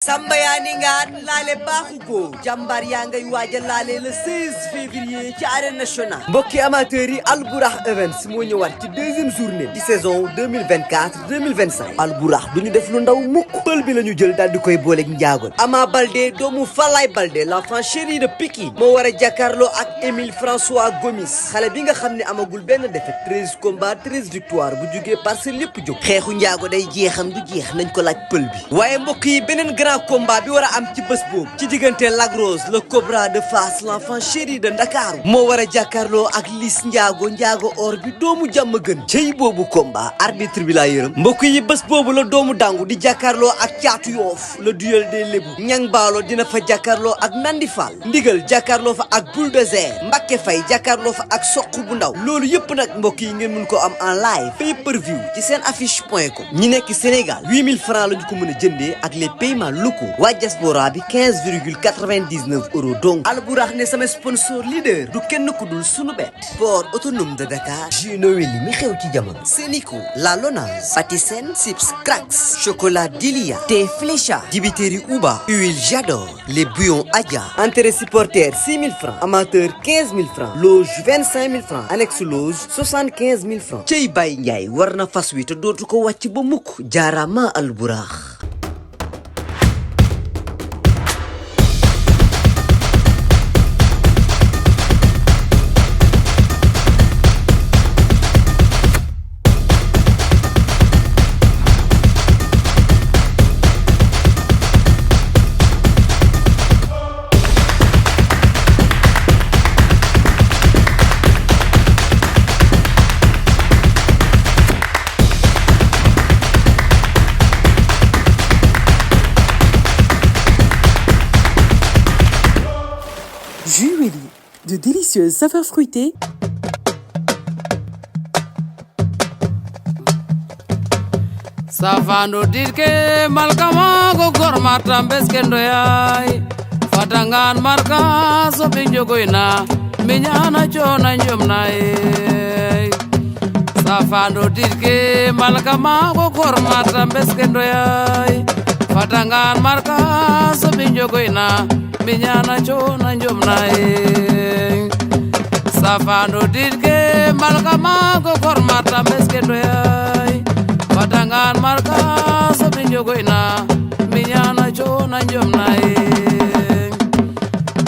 Samba yaa ni ngaan laale baaxu ko jàmbaar yaa ngay waaja laale le 16 février ci arène nationale mbokki amateurs yi Albourakh Events moo ñëwaat ci deuxième journée di saison 2024-2025 Albourakh duñu def lu ndaw mukk pël bi la ñu jël daal di koy booleeg njaagoon Ama Baldé doomu Falaye Baldé l'enfant chéri de Pikine moo war a jàkkaarloo ak Émile François Gomis xale bi nga xam ne amagul benn défaite 13 combats 13 victoires bu jugee Parcelles lépp jóg xeexu njaago day jeexam du jeex nañ ko laaj pël bi waaye mbokk yi beneen grand combat bi war a am ci bés boobu ci diggante Lac Rose le Cobra de Fass l'enfant chéri de Ndakaaru moo war a jàkkaarloo ak Liss njaago or bi doomu jàmm gën cey boobu combat arbitre bi laa yërëm mbokk yi bés boobu la doomu dangu di jàkkaarloo ak caatu yoof le duel des lébu ñang baalo dina fa jàkkaarloo ak Nandi Fall ndigal jàkkaarloo fa ak bulldozer Mbacké Faye jàkkaarloo fa ak soq bu ndaw loolu yëpp nag mbokk yi ngeen mun ko am en live pay per view ci seen affiche.com ñi nekk Sénégal 8000 francs lañu ko mën a jëndee ak les paiements locaux waa diaspora bi 15,99 euros donc Albourakh ne sama sponsor leader du kenn ku dul sunu bet port autonome de Dakar jus Noël mi xew ci jamono Sénico La Lonase Patisen Sips Cracks chocolat Dilia thé Flécha dibiteri Uba huile J'adore les bouillons Adja entrée supporter 6000 francs amateur 15000 francs loge 25000 francs annexe loge 75000 francs cey Baye Ndiaye war na fas wi te dootu ko wàcc ba mukk jaarama Albourakh. Jus de délicieuses saveurs fruitées. Safando dirke malkama go gormata beskendo yai fatangan marka so binjogoina minyana chona njomnai Safando dirke malkama go gormata beskendo yai fatangan marka so binjogoina minyana chona njomnai Safando dirke malkama go gormata beskendo yai fatangan marka so binjogoina minyana chona njomnai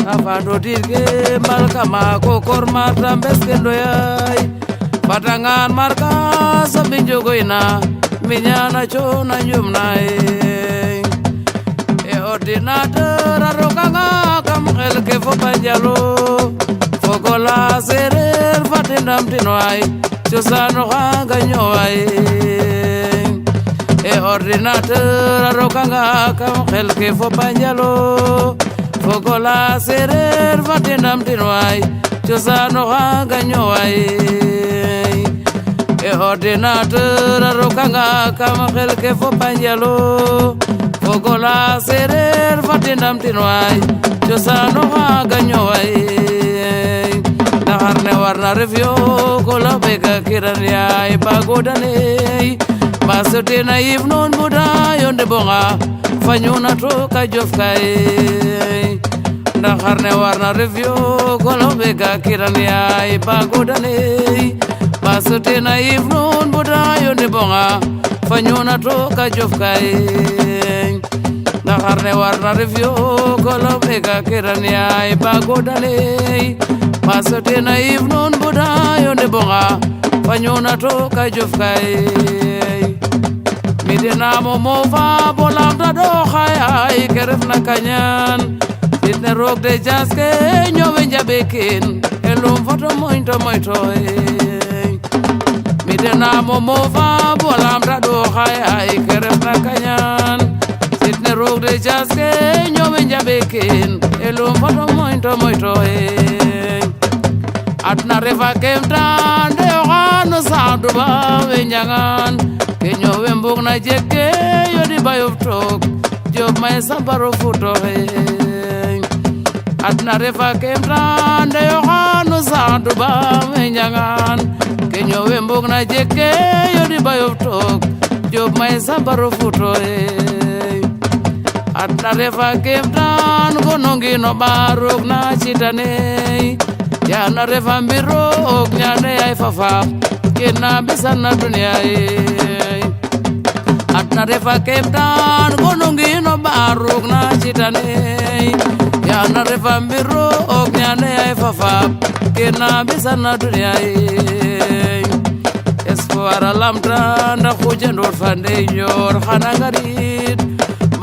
Safando dirke malkama go gormata beskendo yai fatangan marka so binjogoina minyana chona njomnai ordinateur arokanga kam xel ke fo banjalo fogola sereer fatindam tinway cosano xanga ñoway ordinateur arokanga kam xel ke fo banjalo fogola sereer fatindam tinway cosano xanga ñoway ordinateur arokanga kam xel ke fo banjalo fogola sereer fatindam tinway cosano xaga ñoway ndaxar ne warna ref yo gola bega kiran yaay bagodaney ba sotena yif noon buda yonde bonga fañuna to ka jof kay ndaxar ne warna ref yo gola bega kiran yaay bagodaney ba sotena yif noon buda yonde bonga fañuna to ka jof kay ndaxar ne warna ref yo golo bega kiran yaay bagodaney pasote na yiv noon buda yonde bonga fañona to ka jof kay midenamo mofa bolamta do xayay ke refna kañan sitne roog de jaske ñowe njaɓe kin elum foto moyto moytoy midenamo mofa bolamta do xayay ke refna kañan sitne roog de jaske ñowe njaɓe kin elum foto moyto atna refa kemtan de oxano saduba we njangan ke ñowe mbug na jekke yodi bayof took job may sambaro futoxe atna refa kemtan de oxano saduba we njangan ke ñowe mbug na jekke yodi bayof took job may sambaro futoxe adna refa kemtan gonongi no barok na chitane yana refa mbirok nyane ay fafa kena bisana dunia adna refa kemtan gonongi no barok na chitane yana refa mbirok nyane ay fafa kena bisana dunia espoir lamta nda khujendor fande yor khanangarit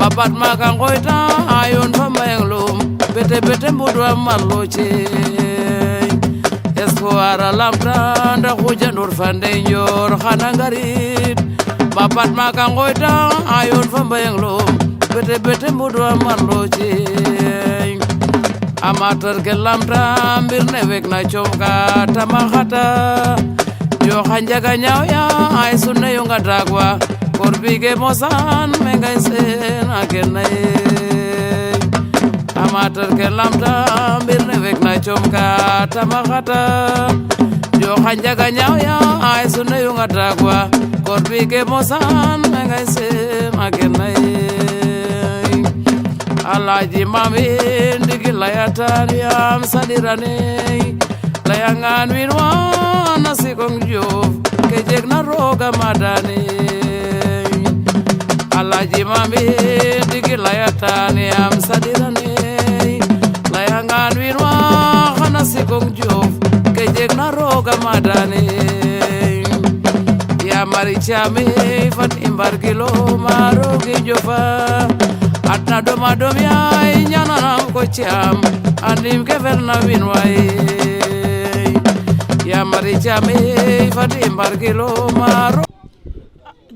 bapat makangoita ayon famayelum bete bete mbudwa marloche espoir lamta nda khujendor fande yor khanangarit bapat makangoita ayon famayelum bete bete mbudwa marloche amateur ke lamta mbirne wek na chomka tamakhata yo hanjaga nyao ya ay sunne yo ngadagwa korbige mosan menga sen akenay amateur ke lamta mbirne wek na chomka tamakhata yo hanjaga nyao ya ay sunne yo ngadagwa korbige mosan menga sen akenay alaji mami ndigilayatan yam sadirane layangan winwa nasikong jof kejek na roga madani alaji mami digilayatani am sadirani layangan winwa nasikong jof kejek na roga madani ya marichami fat imbargilo marogi jofa atna doma domya nyananam ko cham andim keverna winwai ya marichame fati embarquelo maro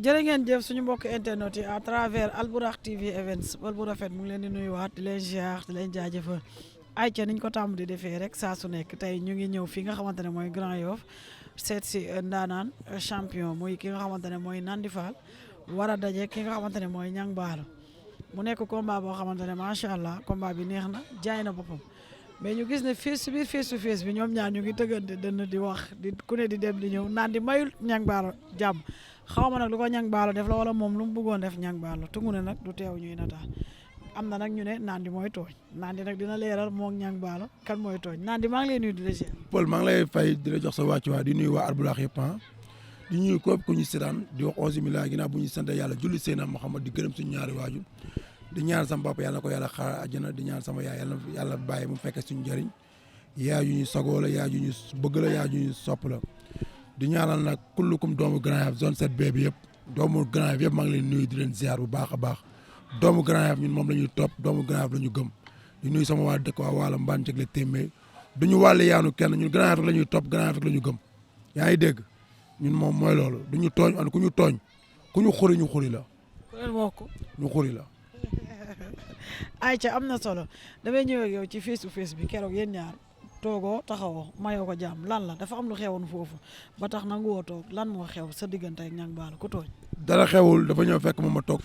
jërë ngeen jëf suñu mbokk internet yi à travers Albourakh TV Events bal bu rafet mu ngi leen di nuyuwaat di leen ziar di leen jaajëfal ay ca niñ ko tàmm di defee rek saa su nekk tey ñu ngi ñëw fi nga xamante ne mooy Grand Yoff seet si ndaanaan champion muy ki nga xamante ne mooy Nandi Fall war a daje ki nga xamante ne mooy Niang Ballo mu nekk combat boo xamante ne macha allah combat bi neex na jaay na boppam mais ñu gis ne face to face bi ñoom ñaar ñu ngi tëggante dënn di wax di ku ne di dem di ñëw naan di mayul Niang Ballo jàmm xaw ma nag lu ko Niang Ballo def la wala moom lu mu bëggoon def Niang Ballo tungu ne nag du teew ñuy nataal am na nag ñu ne naan di mooy tooñ naan di nag dina leeral moom Niang Ballo kan mooy tooñ naan di maa ngi lay nuyu di la ziar. Paul maa ngi lay fay di la jox sa wàccuwaay di nuyu waa Albourakh yëpp di nuyu képp ku ñu seetaan di wax 11 ginnaaw bu ñu sant yàlla julli Seydina Muhammad di gërëm suñu ñaari waajur di ñaan sama papa yàlla na ko yàlla xaar àjjana di ñaan sama yaay yàlla bàyyi mu fekke suñu njëriñ yaay yu ñu sagoo la yaay yu ñu bëgg la yaay yu ñu sopp la di ñaanal nag kullukum doomu Grand Yoff zone 7B bi yëpp doomu Grand Yoff yëpp maa ngi leen nuyu di leen ziar bu baax a baax doomu Grand Yoff ñun moom la ñuy topp doomu Grand Yoff la ñu gëm di nuyu sama waa dëkk waa Waalo Mbane Cegle Témé du ñu wàllu yaanu kenn ñun Grand Yoff la ñuy topp Grand Yoff la ñu gëm yaa ngi dégg ñun moom mooy loolu du ñu tooñ an ku ñu tooñ ku ñu xuri ñu xuri la ñu xuri la ayca am na solo damay ñëw ak yow ci face to face bi keroog yéen ñaar toogoo taxawoo mayoo ko jàmm lan la dafa am lu xewoon foofu ba tax nangu woo toog lan moo xew sa diggante ak Niang Ballo ku tooñ. dara xewul dafa ñëw fekk ma toog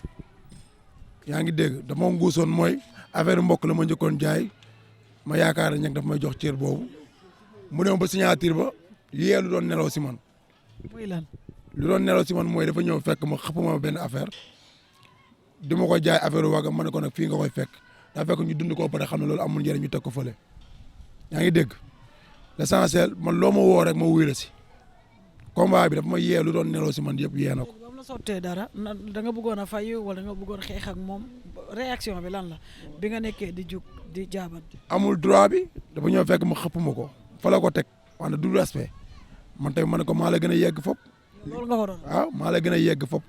yaa ngi dégg dama nguusoon mooy affaire mbokk la ma njëkkoon jaay ma yaakaar ne Niang daf may jox cër boobu mu dem ba signature ba yee lu doon nelaw si man. muy lan. lu doon nelaw si man mooy dafa ñëw fekk ma xëpp ma benn affaire di ma ko jaay affaire wagam ma ne ko nag fii nga koy fekk daa fekk ñu dund ko pare xam ne loolu amul njëriñ ñu teg ko fële yaa ngi dégg l'essentiel man loo ma woo rek ma wuy la si combat bi dafa ma yee lu doon nelaw si man yëpp yee na ko. ba mu la sottee dara da nga bëggoon a fayu wala da nga bëggoon xeex ak moom réaction bi lan la bi nga nekkee di jug di jaabante. amul droit bi dafa ñëw fekk ma xëpp ma ko fa la ko teg wante du respect man tey ma ne ko maa la gën a yegg fop loolu nga ko doon. waaw maa la gën a yegg fop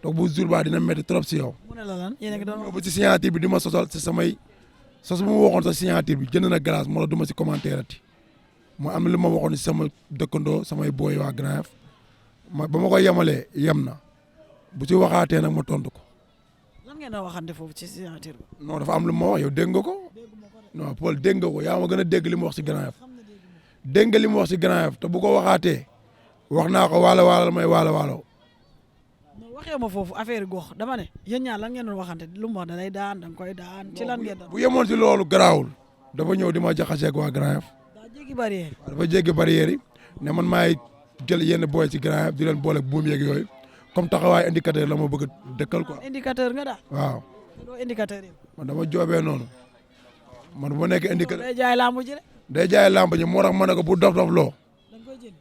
donc bu jour ba dina métti trop si yow. mu ne la lan yéen a ngi doon ba si signature bi di ma sosal si samay sos bu ma waxoon sa signature bi jënd na glace moo la du ma si commentaire ati mu am lu ma waxoon si sama dëkkandoo samay booy waa Grand Yoff ba ma ko yemalee yem na bu si waxaatee nag ma tontu ko. lan ngeen a waxante foofu ci signature bi. non dafa am lu ma wax yow dégg nga ko non Paul dégg nga ko yaa ma gën a dégg li mu wax si Grand Yoff dégg nga li mu wax si Grand Yoff te bu ko waxaatee wax naa ko waalo waalo may waalo waalo. waxee ma foofu affaire gox dama ne yéen ñaar lan ngeen doon waxante lu mu wax da lay daan da nga koy daan ci lan ngeen doon. bu yemoon si loolu garaawul dafa ñëw di ma jaxaseeg waa Grand Yoff. daa jéggi barrière. waaw dafa jéggi barrière yi ne man maay jël yenn booy ci Grand Yoff di leen boole buum yeeg yooyu comme taxawaay indicateur la ma bëgg a dëkkal quoi. indicateur nga daal. waaw doo indicateur yi. man dama joobee noonu man bu ma nekk indicateur day jaay lamb ji rek. day jaay lamb ji moo tax ma ne ko bu dof-dof loo da nga koy jënd.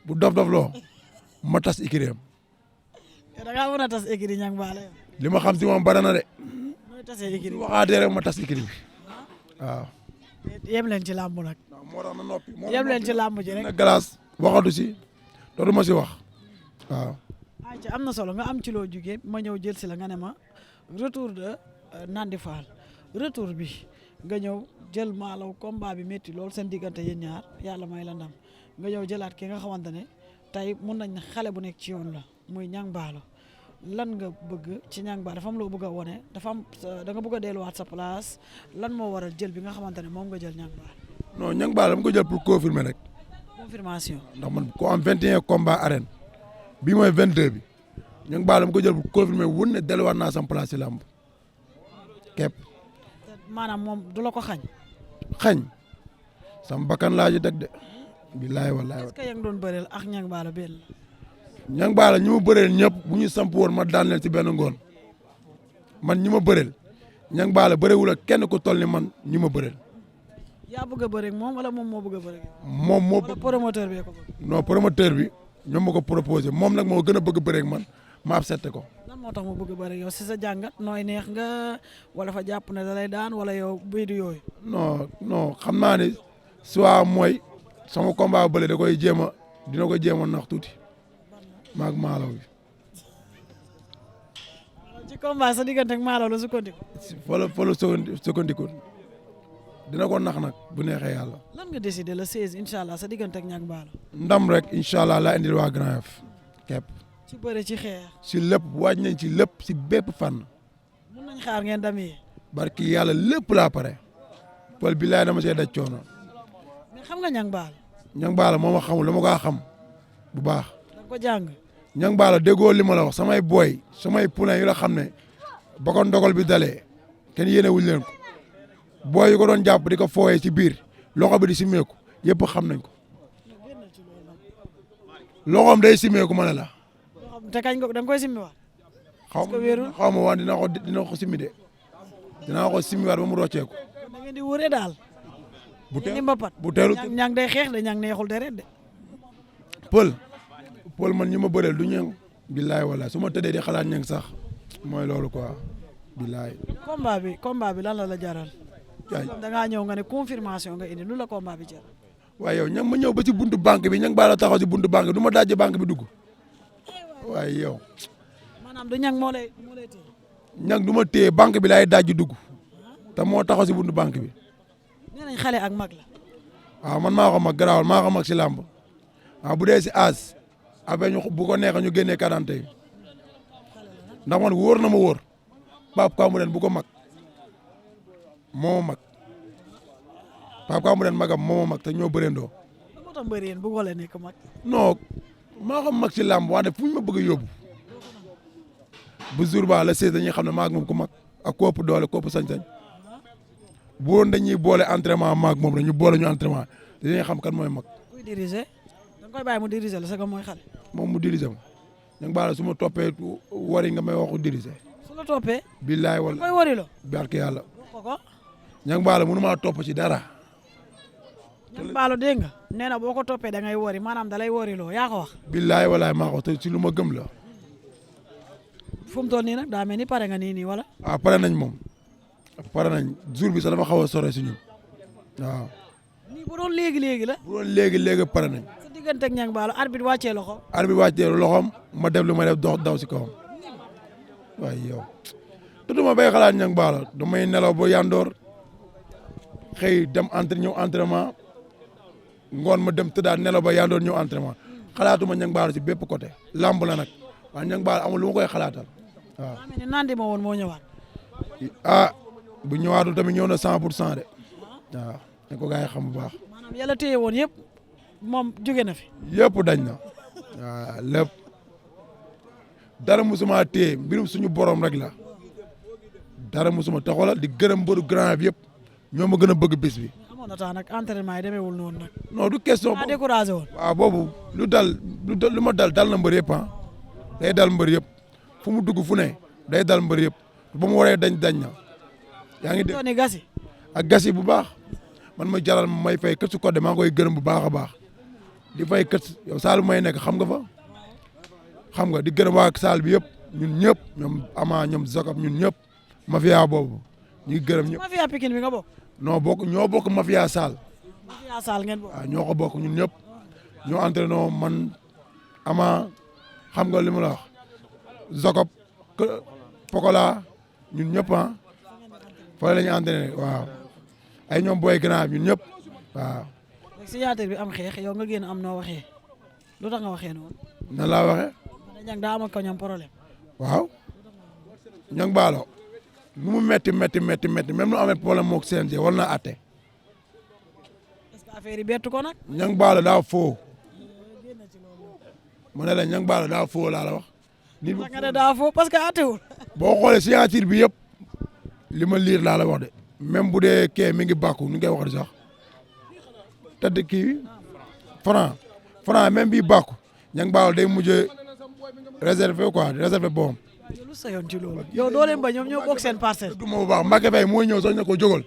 bu dof-dof loo ma tas ikiréem da ngaa mën a tas écurie Niang Ballo yow. li ma xam si moom bari na de mooy tasee écurie. waxaatee rek ma tas ikiri bi waaw. yem leen ci làmb nag. moo tax na noppi. yem leen ci làmb ji rek. na glace waxatu si dootu ma si wax waaw. ayca am na solo nga am ci loo jugee ma ñëw jël si la nga ne ma retour de Nandi Fall retour bi nga ñëw jël Malaw combat bi métti lool seen diggante yéen ñaar yàlla may la ndam nga ñëw jëlaat ki nga xamante ne tey mun nañ xale bu nekk ci yoon la muy Niang Ballo lan nga bëgg ci Niang Ballo dafa am loo bëgg a wone dafa am da nga bëgg a delluwaat sa place lan moo waral jël bi nga xamante ne moom nga jël Niang Ballo. non Niang Ballo dama ko jël pour confirmer rek. confirmation. ndax man ko am 21 combat arène bii mooy 22 bi Niang Ballo dama ko jël pour confirmer wun ne delluwaat naa sam place ci làmb képp. maanaam moom du la ko xañ. xañ sam bakkan laa ji dëgg de. billaay wallaay. est-ce que yaa ngi doon bëreel ak Niang Ballo benn. Niang Ballo ñi ma bëreel ñëpp bu ñu samp woon ma daan leen ci benn ngoon man ñi ma bëreel Niang Ballo bëreewul ak kenn ku toll ni man ñi ma bëreel. yaa bëgg a bëreeg moom wala moom moo bëgg a bëreeg. moom moo wala promoteur bi ko bëgg. non promoteur bi ñoom ma ko proposé moom nag moo gën a bëgg bëreeg man ma accepté ko. lan moo tax mu bëgg a bëreeg yow si sa jàngat nooy neex nga wala fa jàpp ne da lay daan wala yow buy du yooyu. non xam naa ne soit mooy sama combat bële da koy jéem a dina ko jéem a nax tuuti maag Malaw bi. ci combat sa diggante ak Malaw la sukkandiku. fa la sukkandiku dina ko nax nag bu neexee yàlla. lan nga décidé le 16 incha allah sa diggante ak Niang Ballo. ndam rek incha allah laa indil waa Grand Yoff képp. ci bëre ci xeex. si lépp waaj nañ ci lépp si bépp fànn. mun nañ xaar ngeen damee. barki yàlla lépp laa pare. pël bi laay dama see daj coono. mais xam nga Niang Ballo. Niang Ballo moo ma xamul dama kaa xam bu baax. da nga ko jàng. Niang Ballo déggoo li ma la wax samay booy samay poulain yu la xam ne ba ko ndogal bi dalee kenn yéene wuñ leen ko booy yu ko doon jàpp di ko fooyee ci biir loxo bi di simeeku yëpp xam nañ ko loxoom day simeeku ma ne la. te kañ ko da nga koy simmiwaat. xaw ma waan dina ko simmi de dinaa ko simmiwaat ba mu rocceeku. da ngeen di wëree daal. bu ngeen di mbapat. bu teelu Niang day xeex de Niang neexul deret de. pël man ñi ma bëreel du Niang billaay wala su ma tëddee di xalaat Niang sax mooy loolu quoi billaay. combat bi lan la jaral. waay da ngaa ñëw nga ne confirmation nga indi lu la combat bi jar. waaye yow Niang ma ñëw ba ci buntu banque bi Niang Ballo taxaw ci buntu banque bi du ma dajje banque bi dugg waaye yow. maanaam du Niang moo lay téye. Niang du ma téye banque bi laay dajji dugg te moo taxaw si buntu banque bi. nee nañ xale ak mag la. waaw man maa ko mag garaawal maa ko mag si làmb waaw bu dee si âge avec ñu bu ko neexee ñu génnee 40 yi ndax man wóor na ma wóor Pape Kamou bu ko mag moo ma mag Pape Kamou magam moo ma mag te ñoo bëreendoo. lan moo tax mbëri yéen bu ko leen nekk mag. non maa ko mag si làmb wante fu ñu ma bëgg a yóbbu bu jour ba la 16 dañuy xam ne maa ak moom ku mag ak kóopu doole kóopu sañ-sañ bu woon dañuy boole entraînement maag moom rek ñu boole ñu entraînement dañuy xam kan mooy mag. kuy diriger da nga koy bàyyi mu diriger la sax mooy xale. moom mu diriger ma Niang Ballo su ma toppee wari nga may waxu diriger. su la toppee. billaay wala koy wariloo. barke yàlla. ko Niang Ballo mënu maa topp ci dara. Niang Ballo dégg nga nee na boo ko toppee da ngay wari maanaam da lay wariloo yaa ko wax. billaay walaay maa ko te ci lu ma gëm la. fu mu toll nii nag daa mel ni pare nga nii wala. waaw pare nañ moom pare nañ jour bi sax dafa xaw a sore si ñun waaw. nii bu doon léegi la. bu doon léegi pare nañ. sa diggante ak Niang Ballo arbitre wàccee loxo. arbitre wàccee loxoom ma def lu ma def dox daw si kawam waaye yow te du ma bay xalaat Niang Ballo damay nelaw ba yandoor xëy dem ñëw entraînement ngoon ma dem tëddaat nelaw ba yandoor ñëw entraînement xalaatuma Niang Ballo si bépp côté lamb la nag waaye Niang Ballo amul lu ma koy xalaatal waaw. daa mel ni nandi ma woon moo ñëwaat. bu ñëwaatul tamit ñëw na 100% de waaw dañ ko gars yi xam bu baax. maanaam yàlla téye woon yëpp moom jóge na fi. yëpp dañ na waaw lépp dara musuma téye mbirum suñu borom rek la dara musuma taxawal di gërëm mbëru Grand Yoff yëpp ñoo ma gën a bëgg bis bi. amoon na tax nag entraînement yi demeewul noonu nag. non du question. maa découragé woon. waaw boobu lu ma dal na mbër yëpp day dal mbër yëpp fu mu dugg fu ne day dal mbër yëpp ba mu waree dañ na yaa ngi dégg dooni gasi ak gas yi bu baax man ma jaral may fay kër su Codé maa ngi koy gërëm bu baax a baax di fay kër yow saal may nekk xam nga fa xam nga di gërëm waa saal bi yëpp ñun ñëpp ñoom Ama ñoom Zakab ñun ñëpp mafia boobu ñu ngi gërëm ñëpp. mafia Pikine bi nga bokk. ñoo bokk mafia saal. mafia saal ngeen bokk. waaw ñoo ko bokk ñun ñëpp ñoo entraîné man Ama xam nga li ma la wax Zakab Pokola ñun ñëpp ah fa la ñu entraîné waaw ay ñoom booy grand ñun ñëpp waaw. signature bi am xeex yow nga génn am noo waxee lu tax nga waxee noonu. nan laa waxee. ñang daa am ak ñoom problème. waaw ñang baalo nu mu métti même nu amee problème moog CNG war naa atte. est-ce que affaire yi bettu ko nag. ñang baalo daa foo ma ne la ñang baalo daa foo laa la wax. nit nga ne daa foo parce que attewul. boo xoolee signature bi yëpp li ma liir laa la wax de même bu dee kee mi ngi bàkku nu ngay wax di sax tëdd kii franc même bii bàkku ñang baalo day mujj réservé boom. lu sa yoon ci loolu. yow doo leen ba ñoom ñoo bokk seen parcelle. du ma bu baax Mbacke Faye mooy ñëw sax na ko jógal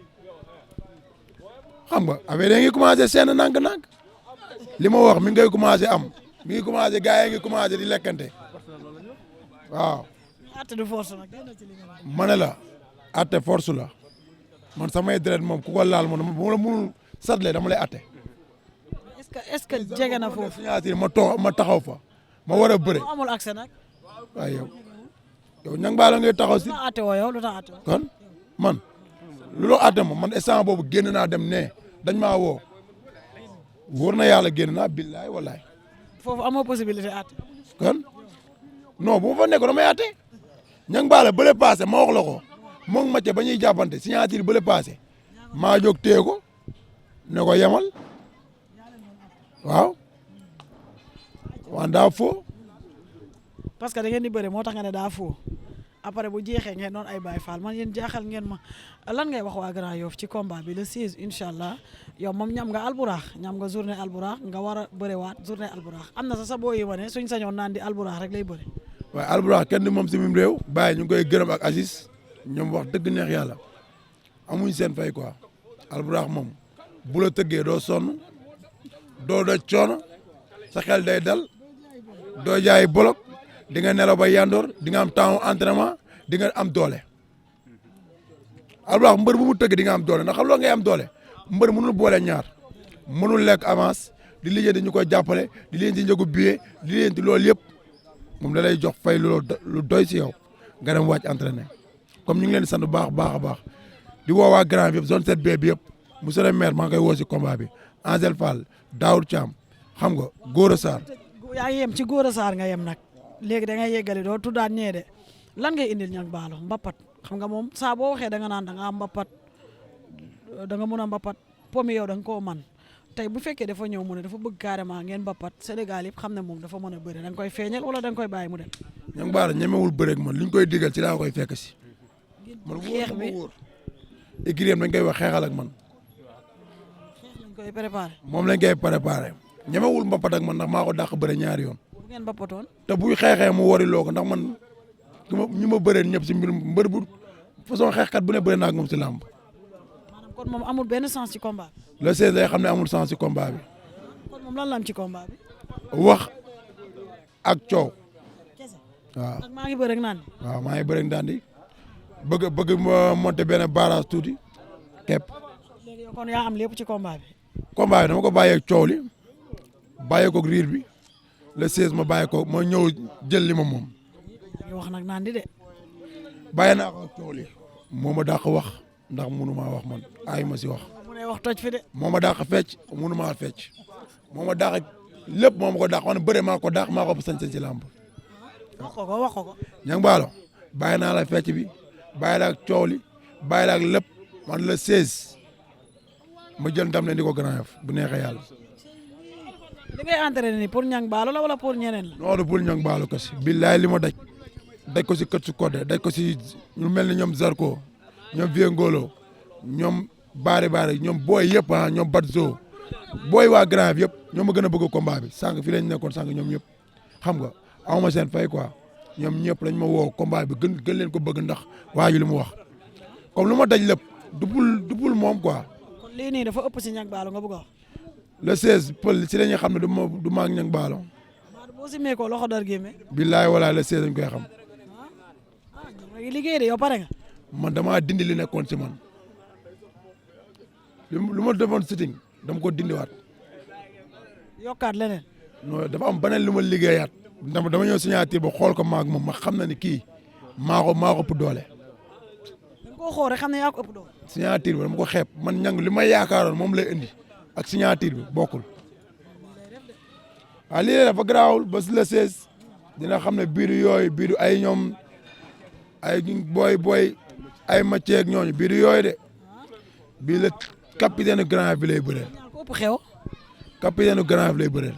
xam nga affaire yi ngi commencé seen nànk-nànk li ma wax mi ngay commencé am mi ngi commencé gars yi ngi commencé di lekkante waaw. atte du force nag. ma ne la atte force la man samay deret moom ku ko laal moom bu ma la mënul satle dama lay atte. est-ce que jege na foofu. signature ma taxaw fa ma war a bëre. moo amul accès nag. waaye yow ñang baala ngay taxaw si. lu tax atte woo yow lu tax atte woo. kon man lu loo atte ma man instant boobu génn naa dem ne dañ maa woo wóor na yàlla génn naa billaay wallaay. foofu amoo possibilité atte. kon non bu ma fa nekkoon damay atte ñang baala bële paase ma wax la ko moom Mathieu ba ñuy jàppante signature bële paase maa jóg téye ko ne ko yemal waaw waan daa foo. parce que da ngeen di bëre moo tax nga ne daa foo après bu jeexee ngeen doon ay Baye Fall man yéen jaaxal ngeen ma lan ngay wax waa Grand Yoff ci combat bi le 16 incha allah yow moom ñam nga alburax ñam nga journée alburax nga war a bërewaat journée alburax am na sa boo yi wane suñ sañoon naan di alburax rek lay bëre. waaye alburax kenn di moom si mim réew bàyyi ñu ngi koy gërëm ak Aziz ñoom wax dëgg neex yàlla amuñ seen fay quoi alburax moom bu la tëggee doo sonn doo doj coono sa xel day dal doo jaay bolok di nga nelaw ba yandoor di nga am temps entraînement di nga am doole alburax mbër bu mu tëgg di nga am doole ndax xam loo ngay am doole mbër mënul boole ñaar mënul lekk avance di lijjanti ñu koy jàppale di lijjanti njëgu billet di lijjanti loolu yëpp moom da lay jox fay lu doy si yow nga dem wàcc entraîné comme ñu ngi leen di sant bu baax a baax di woo waa Grand bi yëpp zone 7B bi yëpp monsieur le maire maa ngi koy woo si combat bi Angel Fall Daoud Thiam xam nga Gora Sarr. yaa ngi yem ci Gora Sarr nga yem nag léegi da ngay yeggali doo tuddaan ñee de lan ngay indil ñag baalo mbapat xam nga moom saa boo waxee da nga naan da nga am mbapat da nga mun a mbapat pomi yow da nga koo man tey bu fekkee dafa ñëw mu ne dafa bëgg carrément ngeen mbapat Sénégal yëpp xam ne moom dafa mën a bëre da nga koy feeñal wala da nga koy bàyyi mu dem. ñang baalo ñemewul bëre ak man li ñu koy digal ci laa koy fekk si. man xeex bi wóor écurie dañ koy wax xeexal ak man. lañ koy préparé. moom lañ koy préparé ñemewul mbapat ak man ndax maa ko dàq bëre ñaari yoon. bu ngeen mbapatoon. te buy xeexee mu wari loo ko ndax man ñu ma bëree ñëpp si mbirum mbër bu façon xeexkat bu ne bëre naa ak moom si làmb. maanaam kon moom amul benn sens ci combat bi. le 16 day xam ne amul sens si combat bi. kon moom lan la am ci combat bi. wax ak coow. kese waaw ak maa ngi bëre ak naan. waaw maa ngi bëre ak daan di bëgg ma monter benn barrage tuuti képp. léegi yow kon yaa am lépp ci combat bi. combat bi dama ko bàyyeeg coow li bàyyeekoog riir bi le 16 ma bàyyi ko ma ñëw jël li ma moom. ngi wax nag naan di de. bàyyi naa ko ak coow li moo ma dàq wax ndax munu maa wax man ay ma si wax. mu ne wax toj fi de. moo ma dàq fecc munu maa fecc moo ma dàq lépp moo ma ko dàq man bëre maa ko dàq maa ko sañ-sañ si làmb. wax ko ko wax ko ko. ñang baalo bàyyi naa la fecc bi bàyyi la ak coow li bàyyi la ak lépp man le 16 ma jël ndam leen di ko Grand Yoff bu neexee yàlla. li ngay entraîné nii pour ñang baalo la wala pour ñeneen la. noonu pour ñang baalo kasi billaay li ma daj ko si kët su Codé daj ko si ñu mel ni ñoom Zarko ñoom Vieux Ngolo ñoom Bari ñoom booy yëpp ah ñoom Batzo booy waa Grand Yoff yëpp ñoom ma gën a bëgg combat bi sànq fii lañ nekkoon sànq ñoom ñëpp xam nga awma seen fay quoi ñoom ñëpp lañ ma woo combat bi gën leen ko bëgg ndax waaju li mu wax comme lu ma daj lépp dupul moom quoi. kon lii nii dafa ëpp si ñag baalo nga bëgg a wax. le 16 pël si la ñuy xam ne du maag ñag baalo. boo si mee ko loxo dar gémme. billaay walaay le 16 dañ koy xam. ngi liggéey de yow pare nga. man damaa dindi li nekkoon si man lu ma defoon sitting dama ko dindiwaat. yokkaat leneen. non dafa am beneen lu ma liggéeyaat dama ñëw signature ba xool ko maag moom ma xam na ni kii maa ko ëpp doole. da nga koo xool rek xam ne yaa ko ëpp doole. signature bi dama ko xeeb man ñang li ma yaakaaroon moom lay indi ak signature bi bokkul. waaw lii dafa garaawul ba si le 16 dina xam ne biiru ay ñoom ay booy ay macceeg ñooñu biiru yooyu de bii la capitaine grand bi lay bëreel. ko ëpp xew. capitaine grand bi lay bëreel.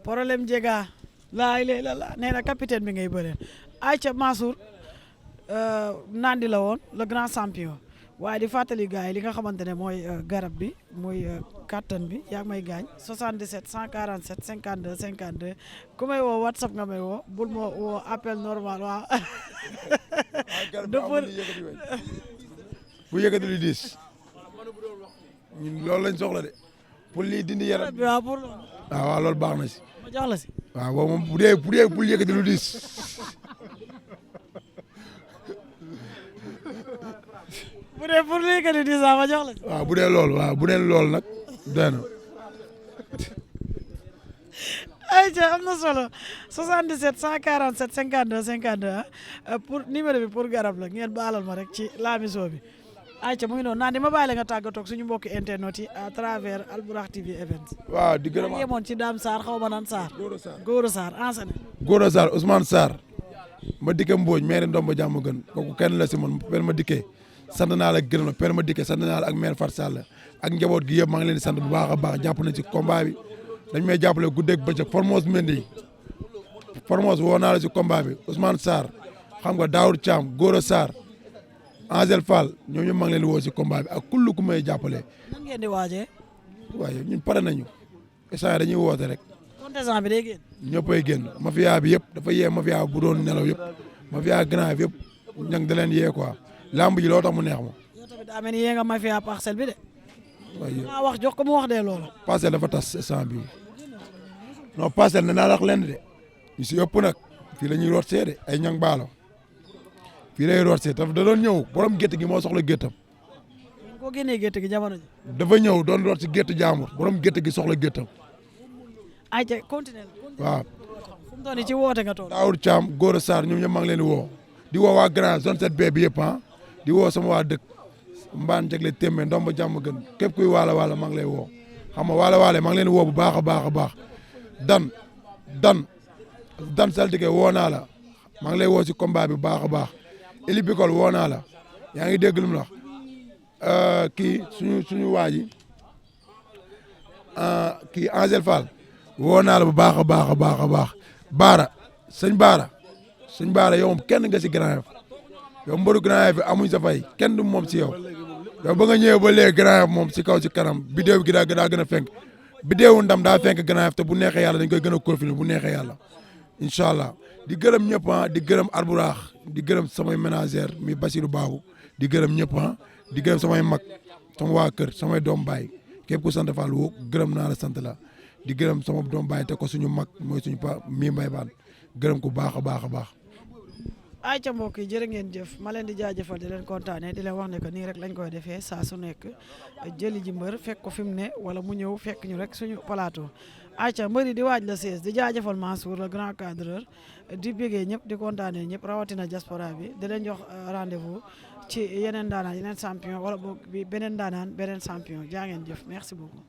problème jega laay la nee na capitaine bi ngay bëreel Aïcha Mansour nandi la woon le grand champion waaye di fàttali gars yi li nga xamante ne mooy garab bi muy kattan bi yaa ngi may gaañ 77 147 52 52 ku may woo WhatsApp nga may woo bul ma woo appel normal waaw. bu yëkkati lu diis ñun loolu lañ soxla de pour lii dindi yaram. waaw pour loolu. waaw loolu baax na si. ma jox la si. waaw boobu moom bu dee bul yëkkati lu diis. bu dee pour léegi di diis ma jox la si. waaw bu dee loolu nag doy na. Aïcha am na solo 77 147 52 52 pour numéro bi pour garab la ngeen baalal ma rek ci laamiso bi Aïcha mu ngi noonu naan di ma bàyyi la nga tàggatoog suñu mbokki internet yi à travers Albourakh TV Events. waaw di gërëm yemoon ci Dame Sarr xaw ma naan Sarr. Gora Sarr enseigné. Gora Sarr Ousmane Sarr ma dikkee Mbodj maire Ndomba jàmm gën kooku kenn la si man père ma dikkee sant naa la gërëm la père ma dikkee sant naa la ak maire Fatou Sall ak njaboot gi yëpp maa ngi leen di sant bu baax a baax jàpp na ci combat bi dañ may jàppale guddeeg bëccëg Formose Mendy Formose woo naa la si combat bi Ousmane Sarr xam nga Daoud Thiam Gora Sarr Angel Fall ñoom ñëpp maa ngi leen di woo si combat bi ak kullu ku may jàppale. nan ngeen di waajee. waaye ñun pare nañu instant dañuy woote rek. contestant bi day génn. ñëppay génn mafia bi yëpp dafa yee mafia bu doon nelaw yëpp mafia grand yëpp ñang da leen yee quoi lamb ji loo tax mu neex ma. yow tamit daa mel ni yee nga mafia parcelle bi de. waaye naa wax jox ko mu wax dee loolu. parcelle dafa tas instant bii non parcelle ne naa la wax lenn de ñu si ëpp nag fii la ñuy root see de ay ñang baalo fii lay root see da doon ñëw borom gétt gi moo soxla géttam. koo génnee gétt gi jamono ji. dafa ñëw doon root si gétt jaambur borom gétt gi soxla géttam. Aïcha continué. waaw. fu mu toll nii ci woote nga toll. Daoud Thiam Gora Sarr ñoom ñëpp maa ngi leen di woo di woo waa grand zone 7B bi yëpp ah di woo sama waa dëkk mbaan jagle témbe ndomba jàmm gën képp kuy waala maa ngi lay woo xam nga waala maa ngi leen di woo bu baax a baax dan saltige woo naa la maa ngi lay woo si combat bi bu baax a baax Eli Bikol woo naa la yaa ngi dégg lu mu la wax kii suñu waa ji kii Angel Fall woo naa la bu baax a baax Baara sëñ Baara yow moom kenn nga si Grand Yoff yow mbaru Grand Yoff bi amuñ sa fay kenn du moom si yow ba nga ñëwee ba léegi Grand Yoff moom si kaw si kanam bidéew gi daa gën a fenk bidéewu ndam daa fenk Grand Yoff te bu neexee yàlla dañ koy gën a confirmer bu neexee yàlla incha allah di gërëm ñëpp di gërëm Albourakh di gërëm samay ménagère mi Basirou Babou di gërëm ñëpp di gërëm samay mag sama waa kër samay doom baay képp ku sant Fall woo gërëm naa la sant la di gërëm sama doom baay te ko suñu mag mooy suñu pa mi mbay baan gërëm ko baax a baax. Aïcha mbokk yi jërë ngeen jëf ma leen di jaajëfal di leen kontaane di leen wax ne que nii rek lañ koy defee saa su nekk jëli ji mbër fekk ko fi mu ne wala mu ñëw fekk ñu rek suñu plateau Aïcha mbër yi di waaj la 16 di jaajëfal Mansour le grand cadreur di bégee ñëpp di kontaane ñëpp rawatina diaspora bi di leen jox rendez-vous ci yeneen daanaan yeneen champion wala boog bi beneen daanaan beneen champion jaa ngeen jëf merci beaucoup.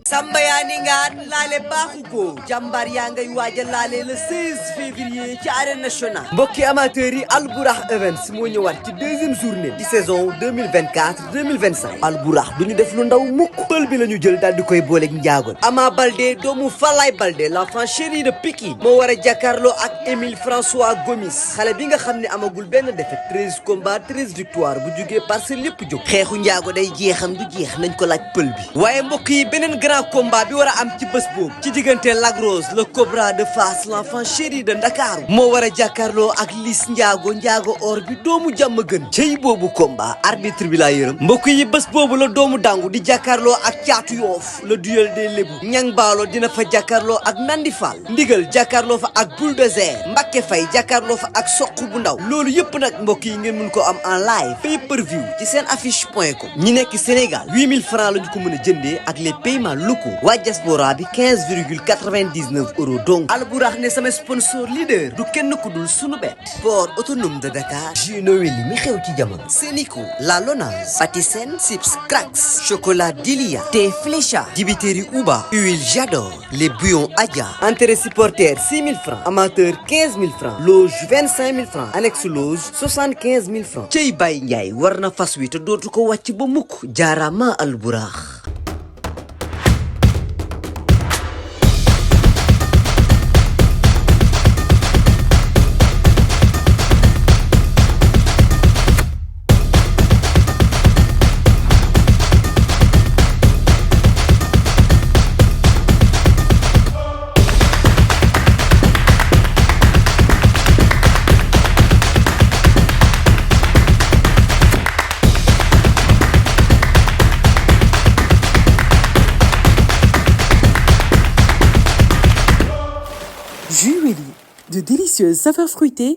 Samba yaa ni ngaat laale baaxu ko jàmbaar yaa ngay waaja laale le 16 février ci arène nationale mbokki amateurs yi Albourakh Events moo ñëwaat ci deuxième journée di saison 2024-2025 Albourakh du ñu def lu ndaw mukk pël bi la ñu jël daal di koy booleeg njaagoon Ama Baldé doomu Falaye Baldé l'enfant chéri de Pikine moo war a jàkkaarloo ak Émile François Gomis xale bi nga xam ne amagul benn défaite 13 combats 13 victoires bu jugee parce que lépp jóg xeexu njaago day jeexam du jeex nañ ko laaj pël bi waaye mbokk yi beneen grand combat bi war a am ci bés boobu ci diggante Lac Rose le Cobra de Fass l'enfant chéri de Ndakaaru moo war a jàkkaarloo ak Liss Ndiago or bi doomu jàmm gën cey boobu combat arbitre bi laa yërëm mbokk yi bés boobu la doomu dangu di jàkkaarloo ak Caatu Yoof le duel des Lébu Ñang Baalo dina fa jàkkaarloo ak Nandi Fall ndigal jàkkaarloo fa ak Bulldozer Mbacké Faye jàkkaarloo fa ak Soq bu ndaw loolu yëpp nag mbokk yi ngeen mun ko am en live pay-per-view ci seen affiche.com ñi nekk Sénégal 8000 francs la ñu ko mën a jëndee ak les paiements locaux waa diaspora bi 15,99 euros donc Albourakh ne sama sponsor leader du kenn ku dul sunu bet port autonome de Dakar jus Noël mi xew ci jamono Sénico La Lonase Patisen Sips Cracks chocolat Dilia thé Flécha dibiteri Uba huile J'adore les bouillons Adja entrée supporter 6000 francs amateur 15 000 francs loge 25 000 francs annexe loge 75 000 francs cey Baye Ndiaye war na fas wi te dootu ko wàcc ba mukk jaarama Albourakh. Jus Welly, de délicieuses saveurs fruitées